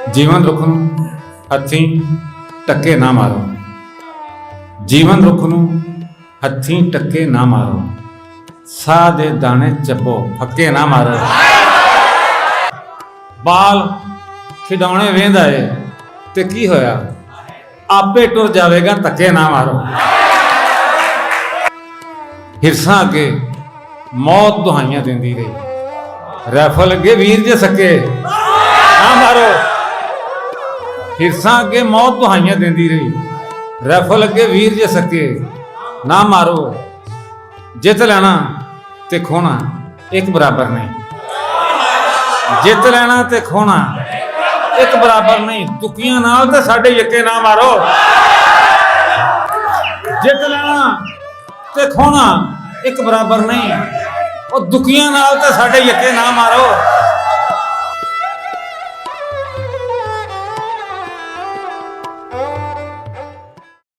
जीवन रुख नूं हत्थीं टक्के ना मारो। जीवन रुख नूं हत्थीं टक्के ना मारो। साह दे दाने चपो फक्के ना मारो। बाल खिडौने वेंदा है ते की होया, आपे टुर जावेगा धक्के ना मारो। हिरसां अगे मौत दुहाइयां देंदी रही, रैफल अगे वीर जे सके ना मारो। हिरसां अगे मौत दुहाइयां देंदी रही, रैफल अगे वीर जे सके ना मारो। जित लेना ते खोना एक बराबर नहीं, जित लेना ते खोना एक बराबर नहीं। दुखियां नाल ते साडे यक्के ना मारो। जित लेना ते खोना एक बराबर नहीं, और दुखियां नाल ते साडे यक्के ना मारो।